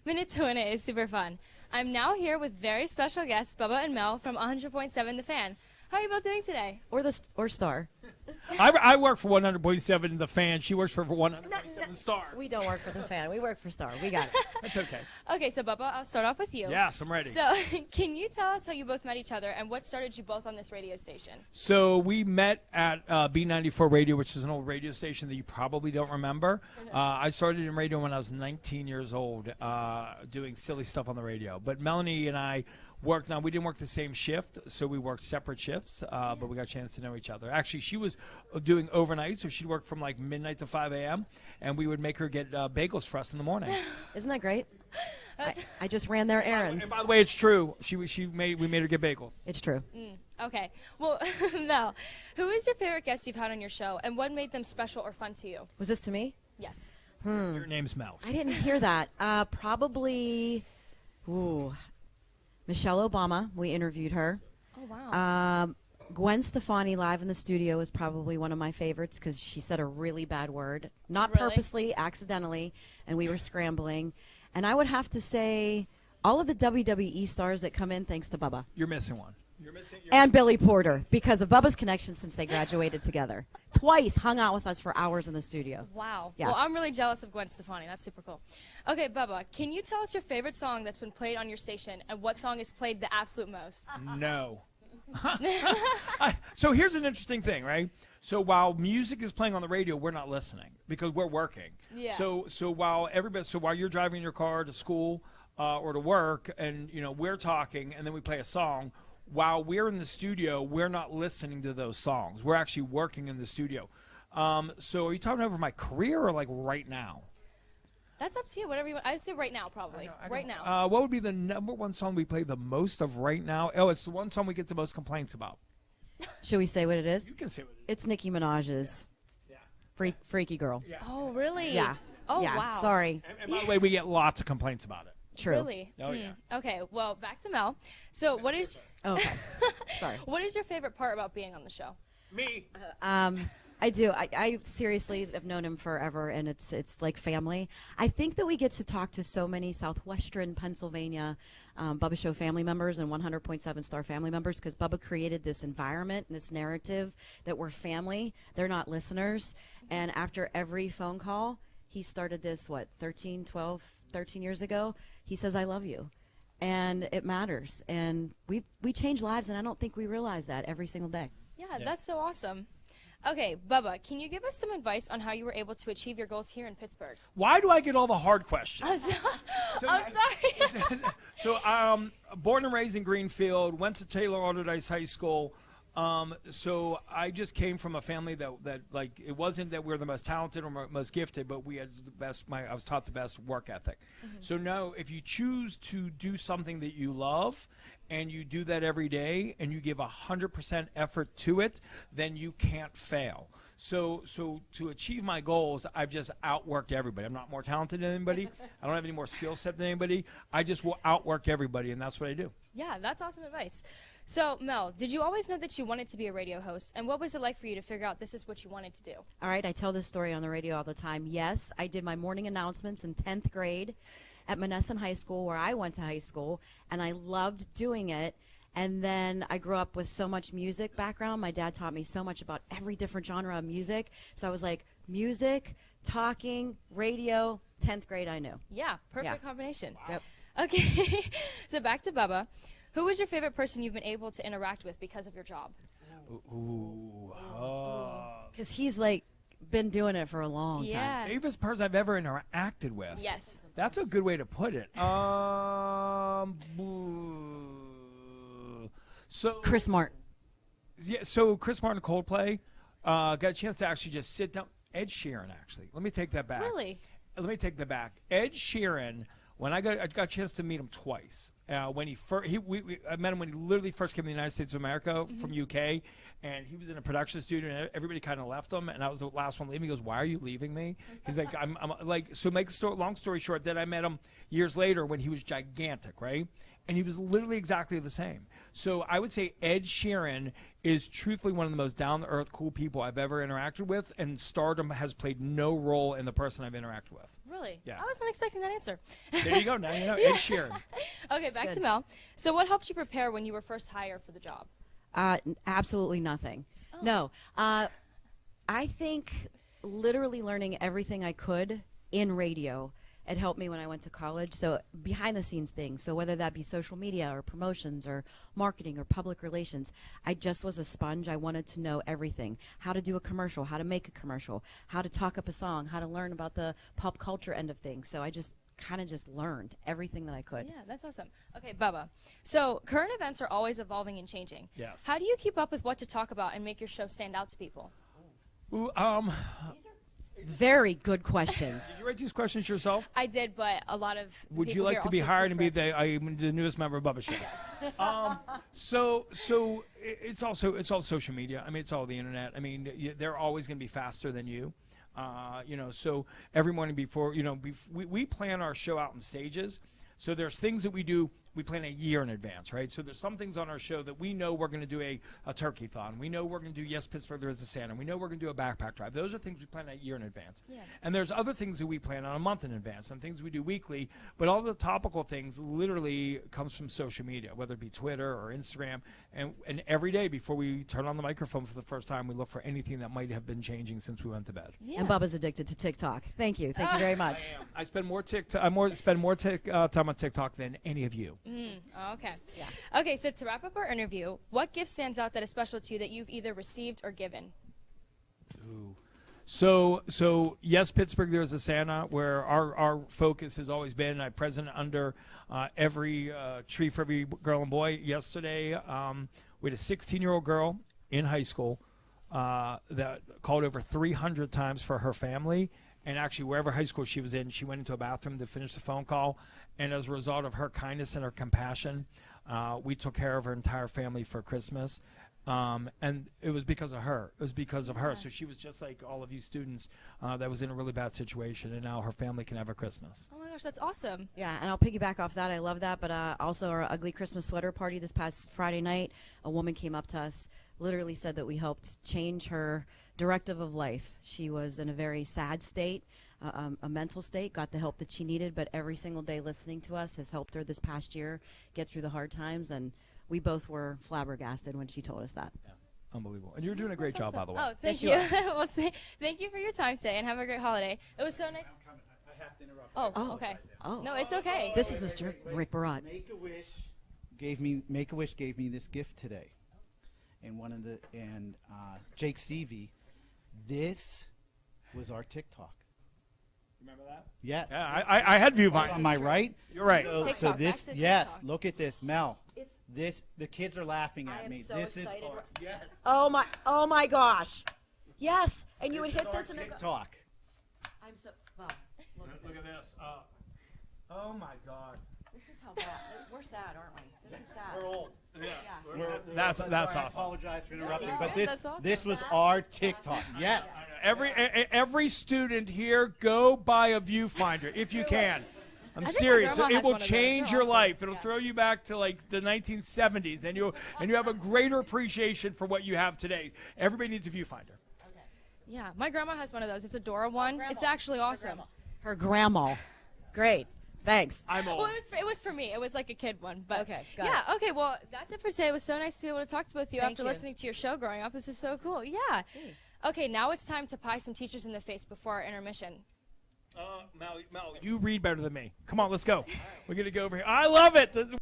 Minute to Win It is super fun. I'm now here with very special guests, Bubba and Mel from 100.7 The Fan. How are you both doing today? Or Star. I work for 100.7 The Fan. She works for 100.7 Star. We don't work for The Fan. We work for Star. We got it. That's okay. Okay, so Bubba, I'll start off with you. Yes, I'm ready. So, can you tell us how you both met each other and what started you both on this radio station? So we met at B94 Radio, which is an old radio station that you probably don't remember. I started in radio when I was 19 years old, doing silly stuff on the radio. But Melanie and I worked. Now, we didn't work the same shift, so we worked separate shifts, but we got a chance to know each other. Actually, she was doing overnight, so she'd work from like midnight to 5 a.m., and we would make her get bagels for us in the morning. Isn't that great? I just ran their errands. And by the way, it's true. We made her get bagels. It's true. Okay. Well, Mel, who is your favorite guest you've had on your show, and what made them special or fun to you? Was this to me? Yes. Your name's Mel. I didn't hear that. Probably, Michelle Obama. We interviewed her. Oh, wow. Gwen Stefani live in the studio is probably one of my favorites because she said a really bad word. Not Really? purposely, accidentally, and we were scrambling. And I would have to say all of the WWE stars that come in thanks to Bubba. You're missing one. And Billy Porter because of Bubba's connection since they graduated together. Twice hung out with us for hours in the studio. Wow. Yeah. Well, I'm really jealous of Gwen Stefani. That's super cool. Okay, Bubba, can you tell us your favorite song that's been played on your station and what song is played the absolute most? No. So here's an interesting thing, right? So while music is playing on the radio, we're not listening because we're working. Yeah. So while you're driving your car to school or to work, and we're talking, and then we play a song. While we're in the studio, we're not listening to those songs. We're actually working in the studio. So are you talking over my career or like right now? That's up to you. Whatever you want. I'd say right now, probably. I Right don't- now. What would be the number one song we play the most of right now? Oh, it's the one song we get the most complaints about. Should we say what it is? You can say what it is. It's Nicki Minaj's Yeah. Freaky Girl. Yeah. Oh, really? Yeah. Oh, yeah. wow. Sorry. And by the way, we get lots of complaints about it. True. Really? Oh, yeah. Okay, well, back to Mel. So what is Okay. Sorry. what is your favorite part about being on the show? Me. I do. I seriously have known him forever, and it's like family. I think that we get to talk to so many Southwestern Pennsylvania Bubba Show family members and 100.7 Star family members because Bubba created this environment and this narrative that we're family. They're not listeners. And after every phone call, he started this, 13 years ago. He says, I love you. And it matters. And we change lives, and I don't think we realize that every single day. Yeah, that's so awesome. Okay, Bubba, can you give us some advice on how you were able to achieve your goals here in Pittsburgh? Why do I get all the hard questions? I'm sorry. So, born and raised in Greenfield, went to Taylor Alderdice High School. So I just came from a family that like it wasn't that we were the most talented or most gifted, but we had the best. I was taught the best work ethic. So no, if you choose to do something that you love, and you do that every day, and you give 100% effort to it, then you can't fail. So to achieve my goals, I've just outworked everybody. I'm not more talented than anybody. I don't have any more skill set than anybody. I just will outwork everybody, and that's what I do. Yeah, that's awesome advice. So, Mel, did you always know that you wanted to be a radio host? And what was it like for you to figure out this is what you wanted to do? All right, I tell this story on the radio all the time. Yes, I did my morning announcements in 10th grade at Monessen High School, where I went to high school, and I loved doing it. And then I grew up with so much music background. My dad taught me so much about every different genre of music. So I was like, music, talking, radio, 10th grade I knew. Yeah, perfect Yeah. combination. Yep. Okay, so back to Bubba. Who was your favorite person you've been able to interact with because of your job? Because he's like been doing it for a long time. Yeah. Favorite person I've ever interacted with. Yes. That's a good way to put it. So Chris Martin. Yeah. So Chris Martin, Coldplay, got a chance to actually just sit down. Ed Sheeran, actually. Let me take that back. Really? Let me take that back. Ed Sheeran. When I got a chance to meet him twice. when I met him when he literally first came to the United States of America from UK, and he was in a production studio, and everybody kind of left him, and I was the last one leaving. He goes, "Why are you leaving me?" He's like, "I'm like." So long story short, then I met him years later when he was gigantic, right? And he was literally exactly the same. So I would say Ed Sheeran is truthfully one of the most down-to-earth, cool people I've ever interacted with, and stardom has played no role in the person I've interacted with. Really? Yeah. I wasn't expecting that answer. There you go. Now you know Ed Sheeran. Okay, back to Mel. So what helped you prepare when you were first hired for the job? Absolutely nothing. Oh. No. I think literally learning everything I could in radio. It helped me when I went to college. So behind the scenes things. So whether that be social media or promotions or marketing or public relations, I just was a sponge. I wanted to know everything. How to do a commercial, how to make a commercial, how to talk up a song, how to learn about the pop culture end of things. So I just kind of just learned everything that I could. Yeah, that's awesome. Okay, Bubba. So current events are always evolving and changing. Yes. How do you keep up with what to talk about and make your show stand out to people? Ooh, Very good questions. Did you write these questions yourself? I did, but a lot of Would you people like here to be also hired and be proofread. the newest member of Bubba Show? So it's all social media. I mean, it's all the internet. I mean, they're always going to be faster than you. So every morning before, we plan our show out in stages. So there's things that we do. We plan a year in advance, right? So there's some things on our show that we know we're going to do a turkey-thon. We know we're going to do Yes, Pittsburgh, There Is a Santa. We know we're going to do a backpack drive. Those are things we plan a year in advance. Yeah. And there's other things that we plan on a month in advance and things we do weekly. But all the topical things literally comes from social media, whether it be Twitter or Instagram. And every day before we turn on the microphone for the first time, we look for anything that might have been changing since we went to bed. Yeah. And Bubba's addicted to TikTok. Thank you. Thank you very much. I spend more time on TikTok than any of you. Okay. Yeah. Okay, so to wrap up our interview, what gift stands out that is special to you that you've either received or given? Ooh. So yes, Pittsburgh, there's a Santa, where our focus has always been. I present under every tree for every girl and boy. Yesterday, we had a 16-year-old girl in high school that called over 300 times for her family. And actually, wherever high school she was in, she went into a bathroom to finish the phone call. And as a result of her kindness and her compassion, we took care of her entire family for Christmas. And it was because of her. It was because of her. So she was just like all of you students that was in a really bad situation. And now her family can have a Christmas. Oh, my gosh, that's awesome. Yeah, and I'll piggyback off that. I love that. But also our ugly Christmas sweater party this past Friday night, a woman came up to us, literally said that we helped change her directive of life. She was in a very sad state, a mental state, got the help that she needed, but every single day listening to us has helped her this past year get through the hard times, and we both were flabbergasted when she told us that. Yeah. Unbelievable. And you're doing a great job, by the way. Oh, thank Yes, you. Well, thank you for your time today, and have a great holiday. It was so nice. I have to interrupt. Oh, okay. Oh. No, it's okay. This is Mr. Rick Barat. Make-A-Wish gave me this gift today, and Jake Seavey. This was our TikTok. Remember that? Yes. Yeah, I had Viewfinder. Am I right? You're right. So TikTok, this, back to yes. TikTok. Look at this, Mel. The kids are laughing at am me. so This excited. is our, yes. Oh my gosh. Yes, and you would hit is our this and it go, TikTok. I'm so, wow. Look at this. Oh, my God. This is how bad. We're sad, aren't we? This is sad. We're old. Yeah. That's I awesome. apologize for interrupting, Yeah, but that's awesome. this was our TikTok. Yes. Every student here, go buy a viewfinder if you can. I'm think my serious. grandma It has will one of those. change They're your awesome. life. It'll throw you back to like the 1970s, and you have a greater appreciation for what you have today. Everybody needs a viewfinder. Yeah, my grandma has one of those. It's a Dora one. It's actually awesome. Her grandma. Great. Thanks. I'm old. Well, it was for me. It was like a kid one, but Okay, got yeah. Okay, well, that's it for today. It was so nice to be able to talk to both of you Thank after you. listening to your show growing up. This is so cool. Yeah. Okay, now it's time to pie some teachers in the face before our intermission. Mel, you read better than me. Come on, let's go. We're gonna go over here. I love it.